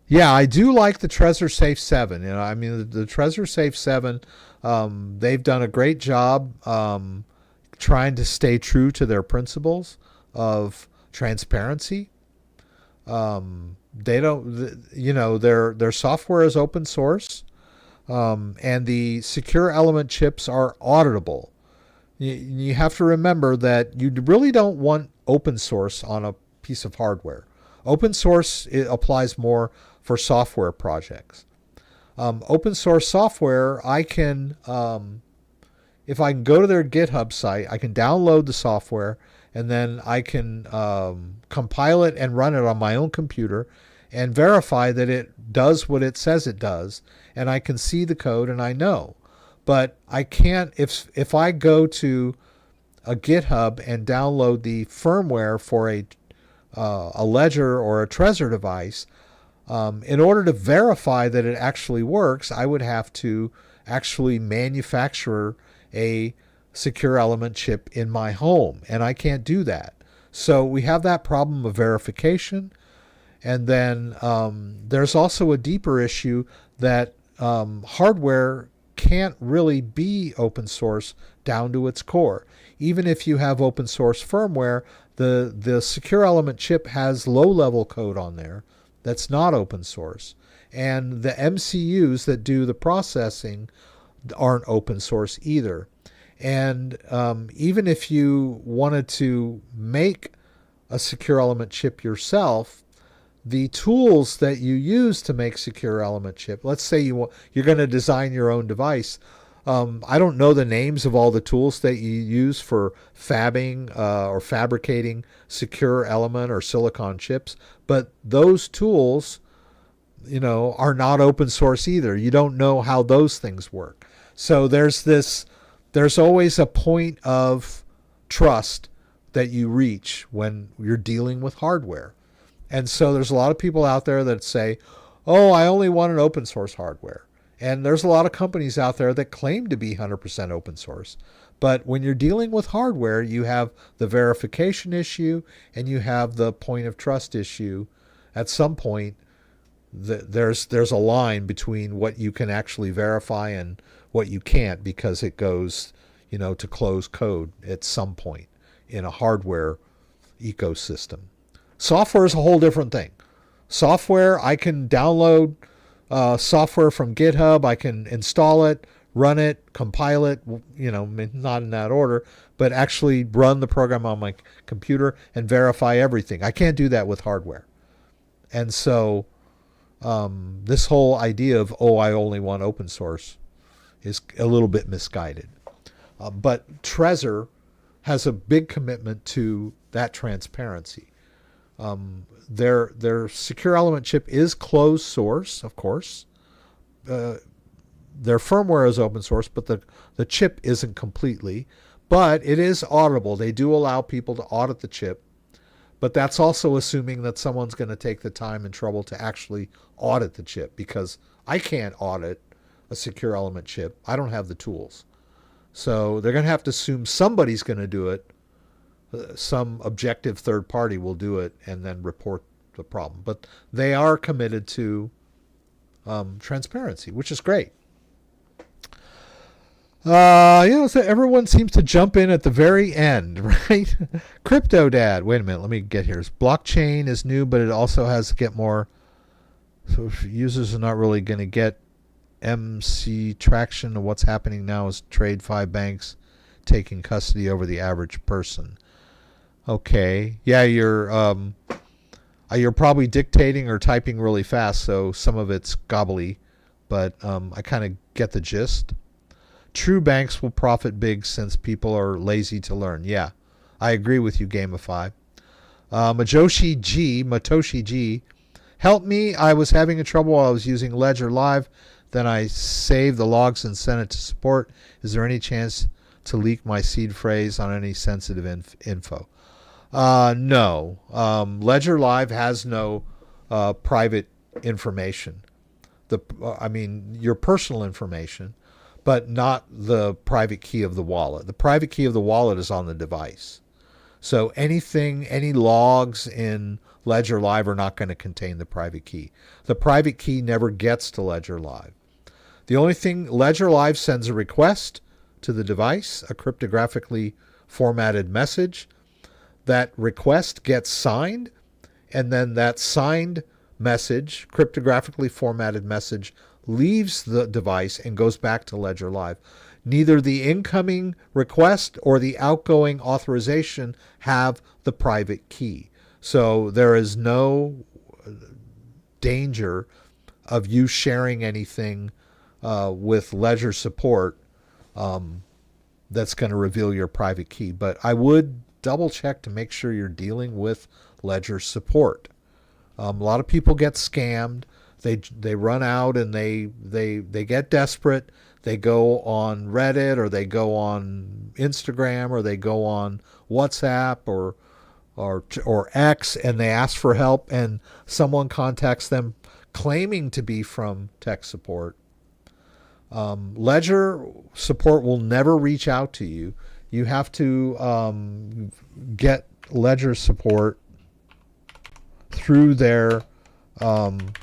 Yeah, I do like the Trezor Safe 7. I mean, the Trezor Safe 7, they've done a great job trying to stay true to their principles of transparency. They don't, their software is open source, and the secure element chips are auditable. You have to remember that you really don't want open source on a piece of hardware. Open source, it applies more for software projects. Open source software, I can, if I can go to their GitHub site, I can download the software, and then I can compile it and run it on my own computer and verify that it does what it says it does, and I can see the code and I know. But I can't, if I go to a GitHub and download the firmware for a Ledger or a Trezor device, in order to verify that it actually works, I would have to actually manufacture a secure element chip in my home, and I can't do that. So we have that problem of verification, and then there's also a deeper issue that hardware can't really be open source down to its core. Even if you have open source firmware, the secure element chip has low-level code on there that's not open source. And the MCUs that do the processing aren't open source either. And even if you wanted to make a secure element chip yourself, the tools that you use to make secure element chip, let's say you're going to design your own device. I don't know the names of all the tools that you use for fabbing or fabricating secure element or silicon chips, but those tools, are not open source either. You don't know how those things work. So there's always a point of trust that you reach when you're dealing with hardware. And so there's a lot of people out there that say, oh, I only want an open source hardware. And there's a lot of companies out there that claim to be 100% open source. But when you're dealing with hardware, you have the verification issue and you have the point of trust issue. At some point, there's a line between what you can actually verify and what you can't, because it goes, to closed code at some point in a hardware ecosystem. Software is a whole different thing. Software, I can download software from GitHub. I can install it, run it, compile it, not in that order, but actually run the program on my computer and verify everything. I can't do that with hardware. And so this whole idea of, I only want open source is a little bit misguided. But Trezor has a big commitment to that transparency. Their secure element chip is closed source, of course. Their firmware is open source, but the chip isn't completely. But it is auditable. They do allow people to audit the chip. But that's also assuming that someone's going to take the time and trouble to actually audit the chip, because I can't audit a secure element chip. I don't have the tools. So they're going to have to assume somebody's going to do it. Some objective third party will do it and then report the problem. But they are committed to transparency, which is great. So everyone seems to jump in at the very end, right? CryptoDad. Wait a minute, let me get here. Blockchain is new, but it also has to get more. So if users are not really going to get MC traction of what's happening now is TradeFi banks taking custody over the average person. Okay. Yeah, you're probably dictating or typing really fast, so some of it's gobbly, but I kind of get the gist. True banks will profit big since people are lazy to learn. Yeah, I agree with you, Gamify. Matoshi G, help me. I was having a trouble while I was using Ledger Live. Then I save the logs and send it to support. Is there any chance to leak my seed phrase on any sensitive info? No. Ledger Live has no private information. Your personal information, but not the private key of the wallet. The private key of the wallet is on the device. So any logs in Ledger Live are not going to contain the private key. The private key never gets to Ledger Live. The only thing, Ledger Live sends a request to the device, a cryptographically formatted message. That request gets signed, and then that signed message, cryptographically formatted message, leaves the device and goes back to Ledger Live. Neither the incoming request or the outgoing authorization have the private key. So there is no danger of you sharing anything with Ledger support that's going to reveal your private key. But I would double check to make sure you're dealing with Ledger support. A lot of people get scammed. They run out and they get desperate. They go on Reddit, or they go on Instagram, or they go on WhatsApp or X, and they ask for help, and someone contacts them claiming to be from tech support. Ledger support will never reach out to you. You have to get Ledger support through their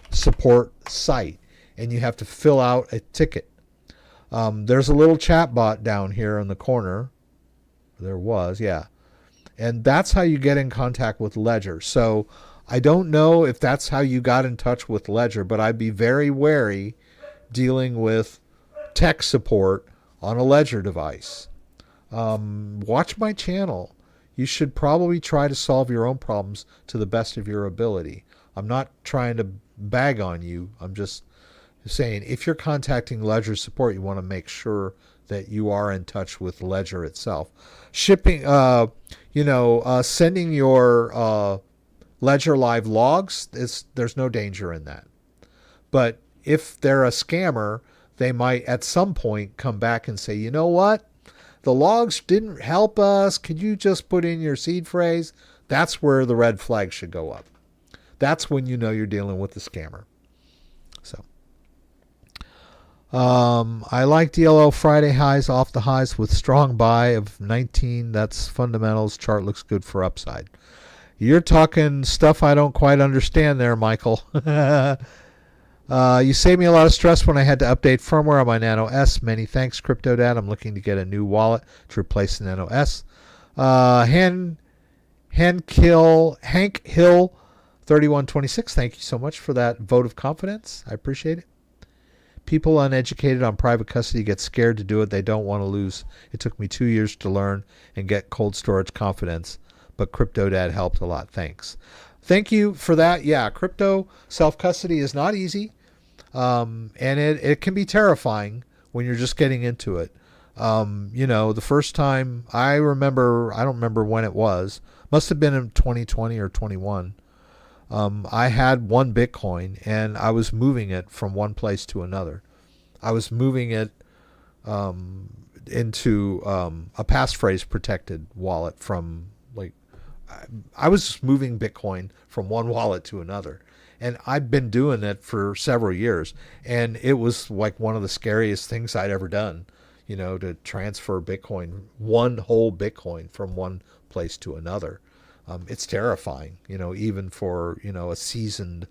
support site, and you have to fill out a ticket. There's a little chat bot down here in the corner. There was, yeah. And that's how you get in contact with Ledger. So I don't know if that's how you got in touch with Ledger, but I'd be very wary dealing with tech support on a Ledger device. Watch my channel. You should probably try to solve your own problems to the best of your ability. I'm not trying to bag on you. I'm just saying, if you're contacting Ledger support, you want to make sure that you are in touch with Ledger itself. Shipping, sending your Ledger Live logs, there's no danger in that. But if they're a scammer, they might at some point come back and say, you know what? The logs didn't help us. Could you just put in your seed phrase? That's where the red flag should go up. That's when you know you're dealing with the scammer. So, I like DLO Friday highs off the highs with strong buy of 19. That's fundamentals. Chart looks good for upside. You're talking stuff I don't quite understand there, Michael. You saved me a lot of stress when I had to update firmware on my Nano S. Many thanks, CryptoDad. I'm looking to get a new wallet to replace the Nano S. Hank Hill 3126. Thank you so much for that vote of confidence. I appreciate it. People uneducated on private custody get scared to do it. They don't want to lose. It took me 2 years to learn and get cold storage confidence, but CryptoDad helped a lot. Thanks. Thank you for that. Yeah, crypto self-custody is not easy, and it can be terrifying when you're just getting into it. The first time I don't remember when it was, must have been in 2020 or 21. I had one Bitcoin, and I was moving it from one place to another. I was moving it into a passphrase protected wallet from I was just moving Bitcoin from one wallet to another. And I've been doing it for several years. And it was like one of the scariest things I'd ever done, to transfer Bitcoin, one whole Bitcoin from one place to another. It's terrifying, even for, a seasoned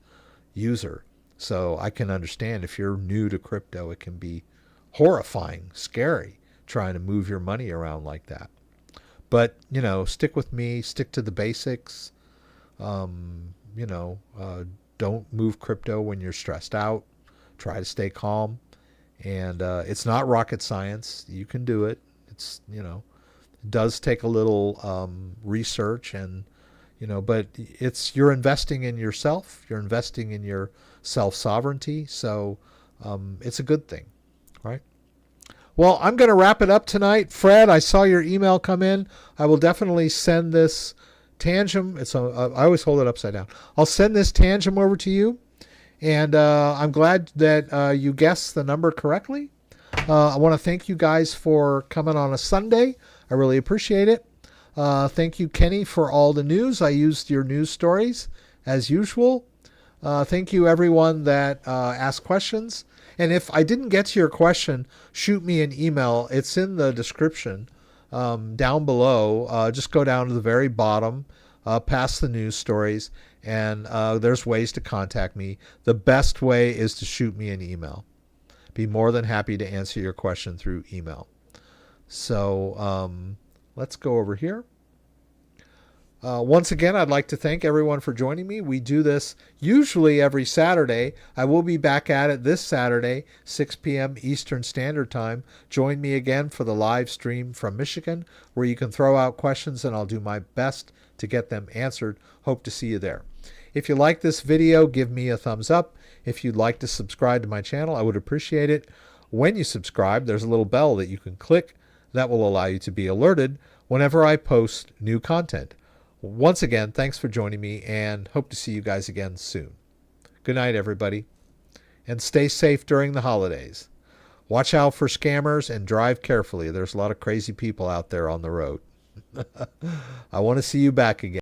user. So I can understand if you're new to crypto, it can be horrifying, scary, trying to move your money around like that. But, stick with me, stick to the basics. Don't move crypto when you're stressed out. Try to stay calm. And it's not rocket science. You can do it. It's, it does take a little research and, but you're investing in yourself. You're investing in your self-sovereignty. So it's a good thing, right? Well, I'm going to wrap it up tonight. Fred, I saw your email come in. I will definitely send this Tangem. I always hold it upside down. I'll send this Tangem over to you, And I'm glad that you guessed the number correctly. I want to thank you guys for coming on a Sunday. I really appreciate it. Thank you, Kenny, for all the news. I used your news stories as usual. Thank you, everyone that asked questions. And if I didn't get to your question, shoot me an email. It's in the description down below. Just go down to the very bottom, past the news stories, and there's ways to contact me. The best way is to shoot me an email. Be more than happy to answer your question through email. So let's go over here. Once again, I'd like to thank everyone for joining me. We do this usually every Saturday. I will be back at it this Saturday, 6 p.m. Eastern Standard Time. Join me again for the live stream from Michigan, where you can throw out questions and I'll do my best to get them answered. Hope to see you there. If you like this video, give me a thumbs up. If you'd like to subscribe to my channel, I would appreciate it. When you subscribe, there's a little bell that you can click that will allow you to be alerted whenever I post new content. Once again, thanks for joining me and hope to see you guys again soon. Good night, everybody, and stay safe during the holidays. Watch out for scammers and drive carefully. There's a lot of crazy people out there on the road. I want to see you back again.